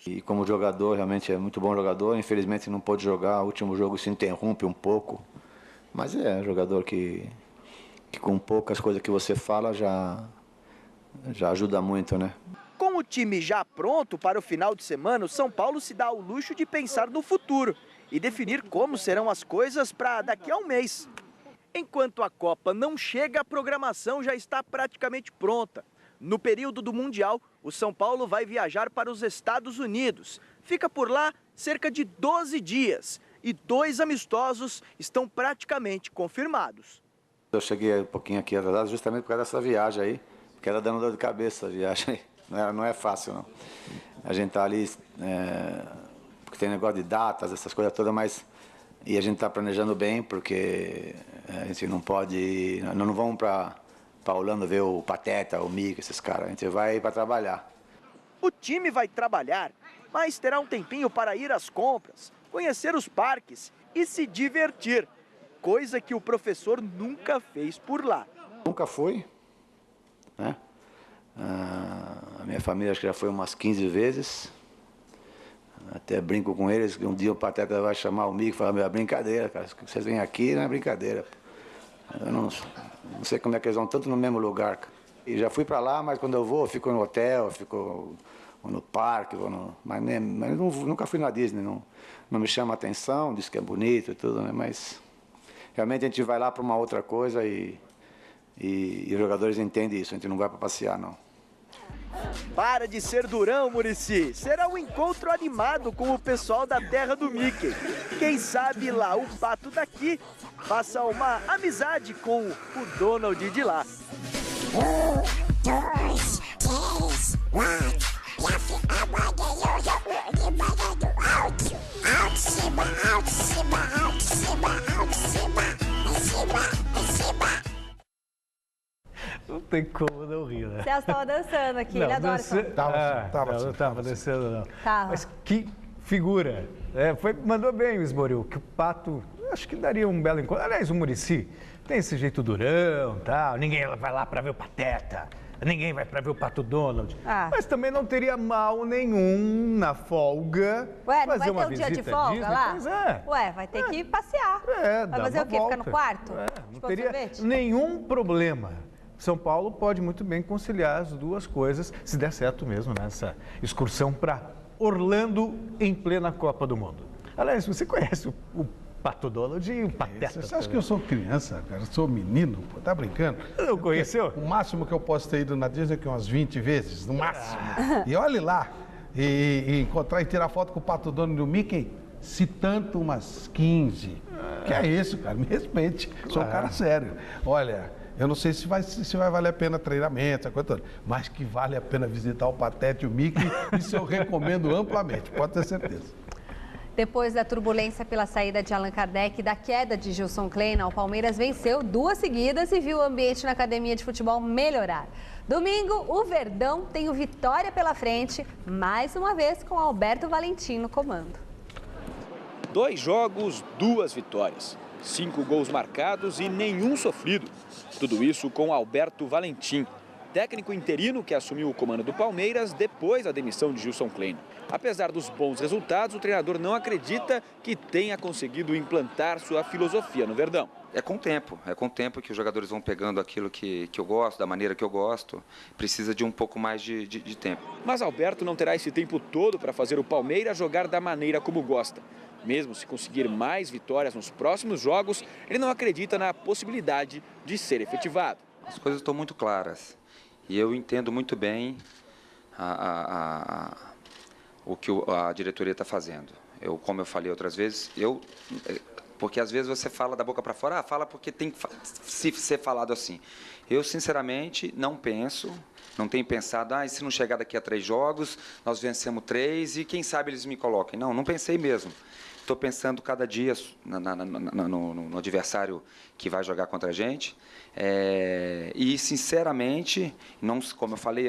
E como jogador, realmente é muito bom jogador. Infelizmente não pôde jogar, o último jogo se interrompe um pouco. Mas é um jogador que com poucas coisas que você fala já ajuda muito, né? Com o time já pronto para o final de semana, o São Paulo se dá ao luxo de pensar no futuro e definir como serão as coisas para daqui a um mês. Enquanto a Copa não chega, a programação já está praticamente pronta. No período do Mundial, o São Paulo vai viajar para os Estados Unidos. Fica por lá cerca de 12 dias e 2 amistosos estão praticamente confirmados. Eu cheguei um pouquinho aqui atrasado justamente por causa dessa viagem aí, porque era dando dor de cabeça a viagem aí. Não é fácil, não. A gente tá ali, porque tem negócio de datas, essas coisas todas, mas... E a gente está planejando bem, porque a gente não pode... Nós não vamos para Orlando ver o Pateta, o Mico, esses caras. A gente vai para trabalhar. O time vai trabalhar, mas terá um tempinho para ir às compras, conhecer os parques e se divertir. Coisa que o professor nunca fez por lá. Nunca fui, né? A minha família acho que já foi umas 15 vezes. Até brinco com eles, que um dia o Pateta vai chamar o Mico e falar, é brincadeira, cara, vocês vêm aqui não é brincadeira. Eu não sei como é que eles vão tanto no mesmo lugar. Cara. E já fui para lá, mas quando eu vou, eu fico no hotel, eu fico no parque, mas nunca fui na Disney, não me chama a atenção, diz que é bonito e tudo, né? Mas realmente a gente vai lá para uma outra coisa e os jogadores entendem isso, a gente não vai para passear, não. Para de ser durão, Muricy. Será um encontro animado com o pessoal da terra do Mickey. Quem sabe lá o Pato daqui faça uma amizade com o Donald de lá. 1, 2, 3, 4. Alto, cima, alto, cima, alto, cima, alto, cima, cima. Não tem como não rir, né? O Celso estava dançando aqui, ele adora isso. Não estava dançando, não. Tava. Mas que figura. Mandou bem o Sboril, que o Pato, acho que daria um belo encontro. Aliás, o Muricy tem esse jeito durão, tal. Ninguém vai lá para ver o Pateta. ninguém vai para ver o Pato Donald. Mas também não teria mal nenhum na folga Ué, não fazer vai ter um dia de folga Disney. lá? Pois é. Ué, vai ter que passear. Vai fazer o quê? Ficar no quarto? Não teria nenhum problema. São Paulo pode muito bem conciliar as duas coisas, se der certo mesmo nessa excursão para Orlando em plena Copa do Mundo. Aliás, você conhece o Pato Donald e o Pateta? Você acha que eu sou criança, cara? Eu sou menino? Pô, tá brincando? Não conheceu? O máximo que eu posso ter ido na Disney é umas 20 vezes, no máximo. E olhe lá, e encontrar e tirar foto com o Pato Donald e o Mickey, se tanto umas 15. Que é isso, cara? Me respeite. Sou um cara sério. Olha... Eu não sei se vai valer a pena treinamento, essa coisa toda, mas que vale a pena visitar o Pateta e o Mickey, isso eu recomendo amplamente, pode ter certeza. Depois da turbulência pela saída de Allan Kardec e da queda de Gilson Kleina, o Palmeiras venceu 2 seguidas e viu o ambiente na academia de futebol melhorar. Domingo, o Verdão tem o Vitória pela frente, mais uma vez com Alberto Valentim no comando. 2 jogos, 2 vitórias. 5 gols marcados e nenhum sofrido. Tudo isso com Alberto Valentim, técnico interino que assumiu o comando do Palmeiras depois da demissão de Gilson Kleina. Apesar dos bons resultados, o treinador não acredita que tenha conseguido implantar sua filosofia no Verdão. É com o tempo que os jogadores vão pegando aquilo que eu gosto, da maneira que eu gosto. Precisa de um pouco mais de tempo. Mas Alberto não terá esse tempo todo para fazer o Palmeiras jogar da maneira como gosta. Mesmo se conseguir mais vitórias nos próximos jogos, ele não acredita na possibilidade de ser efetivado. As coisas estão muito claras e eu entendo muito bem o que a diretoria está fazendo. Como eu falei outras vezes, porque às vezes você fala da boca para fora, fala porque tem que ser falado assim. Eu, sinceramente, não tenho pensado, e se não chegar daqui a 3 jogos, nós vencemos 3 e quem sabe eles me coloquem. Não pensei mesmo. Estou pensando cada dia no adversário que vai jogar contra a gente. E, sinceramente, como eu falei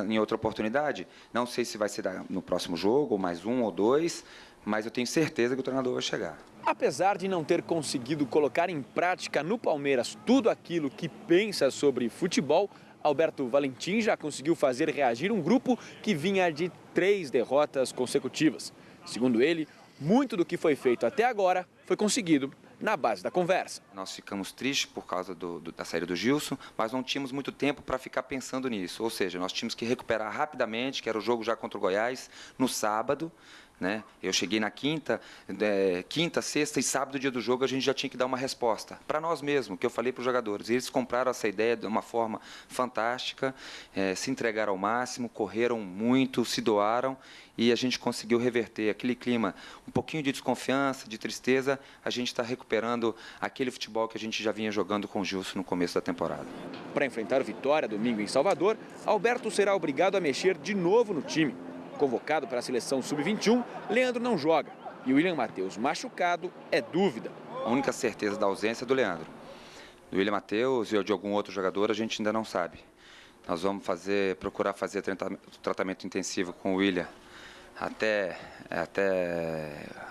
em outra oportunidade, não sei se vai ser no próximo jogo, ou mais 1 ou 2, mas eu tenho certeza que o treinador vai chegar. Apesar de não ter conseguido colocar em prática no Palmeiras tudo aquilo que pensa sobre futebol, Alberto Valentim já conseguiu fazer reagir um grupo que vinha de 3 derrotas consecutivas. Segundo ele, muito do que foi feito até agora foi conseguido na base da conversa. Nós ficamos tristes por causa da saída do Gilson, mas não tínhamos muito tempo para ficar pensando nisso. Ou seja, nós tínhamos que recuperar rapidamente, que era o jogo já contra o Goiás, no sábado. Né? Eu cheguei na quinta, sexta e sábado, dia do jogo, a gente já tinha que dar uma resposta para nós mesmos, que eu falei para os jogadores. Eles compraram essa ideia de uma forma fantástica, se entregaram ao máximo, correram muito, se doaram e a gente conseguiu reverter aquele clima, um pouquinho de desconfiança, de tristeza. A gente está recuperando aquele futebol que a gente já vinha jogando com o Gilson no começo da temporada. Para enfrentar o Vitória domingo em Salvador, Alberto será obrigado a mexer de novo no time. Convocado para a seleção sub-21, Leandro não joga. E o William Matheus machucado é dúvida. A única certeza da ausência é do Leandro. Do William Matheus e de algum outro jogador a gente ainda não sabe. Nós vamos procurar fazer tratamento intensivo com o William até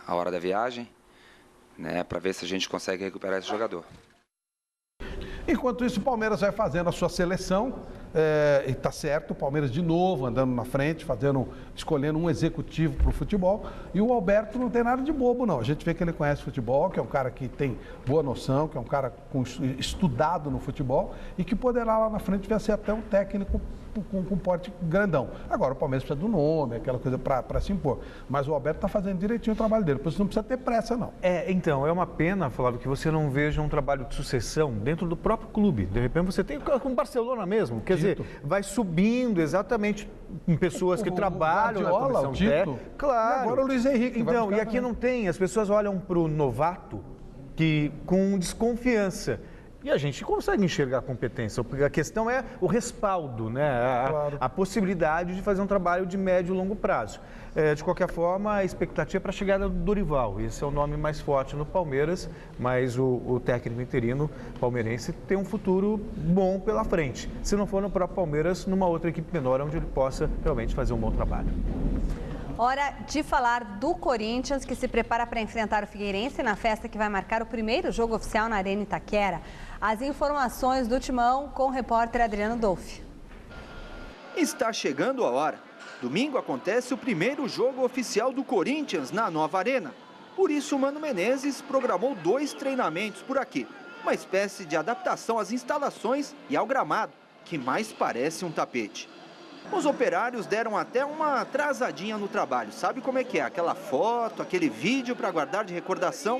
a hora da viagem, né, para ver se a gente consegue recuperar esse jogador. Enquanto isso, o Palmeiras vai fazendo a sua seleção, e está certo, o Palmeiras de novo andando na frente, escolhendo um executivo para o futebol, e o Alberto não tem nada de bobo, não. A gente vê que ele conhece futebol, que é um cara que tem boa noção, que é um cara estudado no futebol e que poderá lá na frente vir a ser até um técnico com porte grandão. Agora, o Palmeiras precisa do nome, aquela coisa para se impor. Mas o Alberto está fazendo direitinho o trabalho dele, por isso não precisa ter pressa, não. Então, é uma pena, Flávio, que você não veja um trabalho de sucessão dentro do próprio clube. De repente você tem com o Barcelona mesmo, quer dizer, vai subindo exatamente em pessoas que trabalham na comissão técnica. Claro. E agora o Luiz Henrique. Então, e aqui não tem, as pessoas olham para o novato com desconfiança. E a gente consegue enxergar a competência, porque a questão é o respaldo, né? A possibilidade de fazer um trabalho de médio e longo prazo. De qualquer forma, a expectativa é para a chegada do Dorival. Esse é o nome mais forte no Palmeiras, mas o técnico interino palmeirense tem um futuro bom pela frente. Se não for no próprio Palmeiras, numa outra equipe menor, onde ele possa realmente fazer um bom trabalho. Hora de falar do Corinthians, que se prepara para enfrentar o Figueirense na festa que vai marcar o primeiro jogo oficial na Arena Itaquera. As informações do Timão com o repórter Adriano Dolfi. Está chegando a hora. Domingo acontece o primeiro jogo oficial do Corinthians na nova arena. Por isso, o Mano Menezes programou 2 treinamentos por aqui. Uma espécie de adaptação às instalações e ao gramado, que mais parece um tapete. Os operários deram até uma atrasadinha no trabalho. Sabe como é que é? Aquela foto, aquele vídeo para guardar de recordação.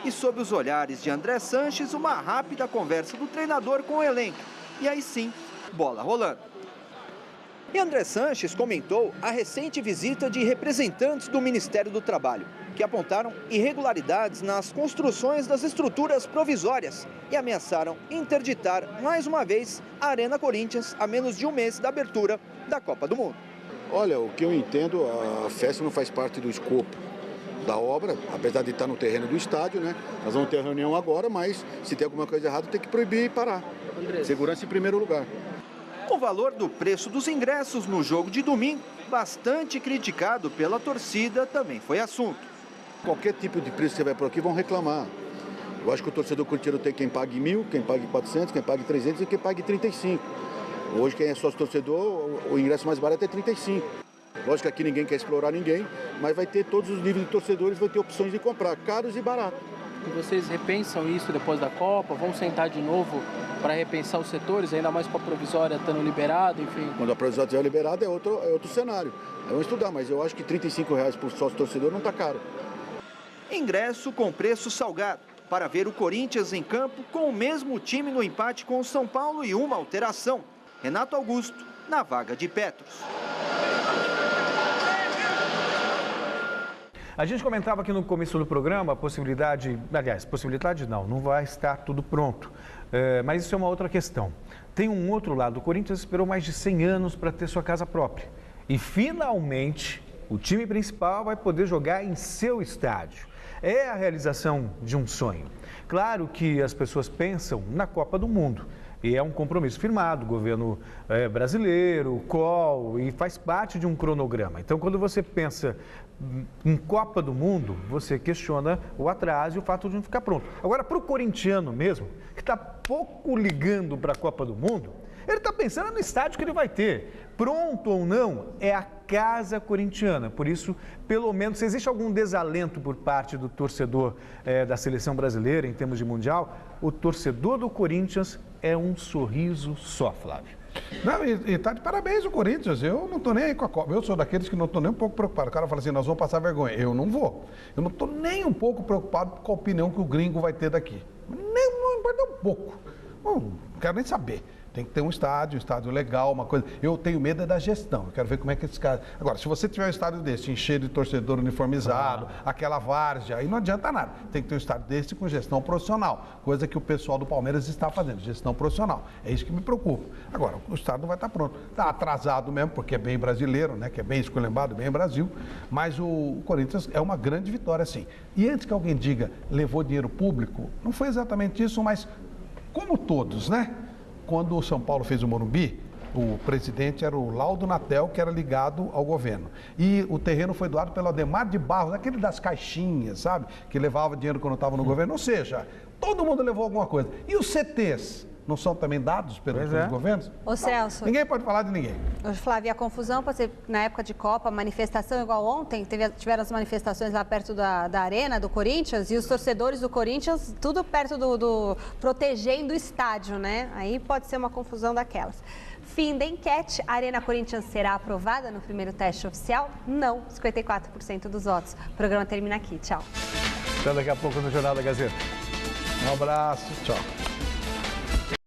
E sob os olhares de André Sanches, uma rápida conversa do treinador com o elenco. E aí sim, bola rolando. E André Sanches comentou a recente visita de representantes do Ministério do Trabalho, que apontaram irregularidades nas construções das estruturas provisórias e ameaçaram interditar mais uma vez a Arena Corinthians a menos de um mês da abertura da Copa do Mundo. Olha, o que eu entendo, a festa não faz parte do escopo da obra, apesar de estar no terreno do estádio, né? Nós vamos ter a reunião agora, mas se tem alguma coisa errada tem que proibir e parar. Segurança em primeiro lugar. O valor do preço dos ingressos no jogo de domingo, bastante criticado pela torcida, também foi assunto. Qualquer tipo de preço que você vai por aqui vão reclamar. Eu acho que o torcedor corintiano tem quem pague 1.000, quem pague 400, quem pague 300 e quem pague 35. Hoje quem é sócio torcedor, o ingresso mais barato é 35. Lógico que aqui ninguém quer explorar ninguém, mas vai ter todos os níveis de torcedores, vai ter opções de comprar, caros e baratos. E vocês repensam isso depois da Copa? Vão sentar de novo para repensar os setores, ainda mais com a provisória estando liberada, enfim? Quando a provisória estiver liberada é outro cenário. Vamos estudar, mas eu acho que R$35 por sócio torcedor não está caro. Ingresso com preço salgado para ver o Corinthians em campo com o mesmo time no empate com o São Paulo e uma alteração. Renato Augusto na vaga de Petros. A gente comentava aqui no começo do programa a possibilidade não vai estar tudo pronto, mas isso é uma outra questão. Tem um outro lado, o Corinthians esperou mais de 100 anos para ter sua casa própria e finalmente o time principal vai poder jogar em seu estádio. É a realização de um sonho. Claro que as pessoas pensam na Copa do Mundo. E é um compromisso firmado, o governo brasileiro, o COL, e faz parte de um cronograma. Então, quando você pensa em Copa do Mundo, você questiona o atraso e o fato de não ficar pronto. Agora, para o corintiano mesmo, que está pouco ligando para a Copa do Mundo, ele está pensando no estádio que ele vai ter. Pronto ou não, é a casa corintiana. Por isso, pelo menos, se existe algum desalento por parte do torcedor da seleção brasileira em termos de mundial, o torcedor do Corinthians é um sorriso só, Flávio. Não, e tá de parabéns o Corinthians. Eu não tô nem aí com a Copa. Eu sou daqueles que não tô nem um pouco preocupado. O cara fala assim, nós vamos passar vergonha. Eu não vou. Eu não tô nem um pouco preocupado com a opinião que o gringo vai ter daqui. Não importa um pouco. Não quero nem saber. Tem que ter um estádio legal, uma coisa. Eu tenho medo da gestão. Eu quero ver como é que esses caras... Agora, se você tiver um estádio desse, encher de torcedor uniformizado, aquela várzea, aí não adianta nada. Tem que ter um estádio desse com gestão profissional. Coisa que o pessoal do Palmeiras está fazendo, gestão profissional. É isso que me preocupa. Agora, o estádio não vai estar pronto. Está atrasado mesmo, porque é bem brasileiro, né? Que é bem esculhambado, bem Brasil. Mas o Corinthians é uma grande vitória, sim. E antes que alguém diga, levou dinheiro público, não foi exatamente isso, mas como todos, né? Quando o São Paulo fez o Morumbi, o presidente era o Laudo Natel, que era ligado ao governo. E o terreno foi doado pelo Ademar de Barros, aquele das caixinhas, sabe? Que levava dinheiro quando estava no governo. Ou seja, todo mundo levou alguma coisa. E os CTs? Não são também dados pelos governos? Ô, Celso. Ninguém pode falar de ninguém. Flávia, a confusão pode ser, na época de Copa, manifestação igual ontem, tiveram as manifestações lá perto da arena do Corinthians e os torcedores do Corinthians, tudo perto protegendo o estádio, né? Aí pode ser uma confusão daquelas. Fim da enquete, a Arena Corinthians será aprovada no primeiro teste oficial? Não, 54% dos votos. O programa termina aqui, tchau. Até daqui a pouco no Jornal da Gazeta. Um abraço, tchau.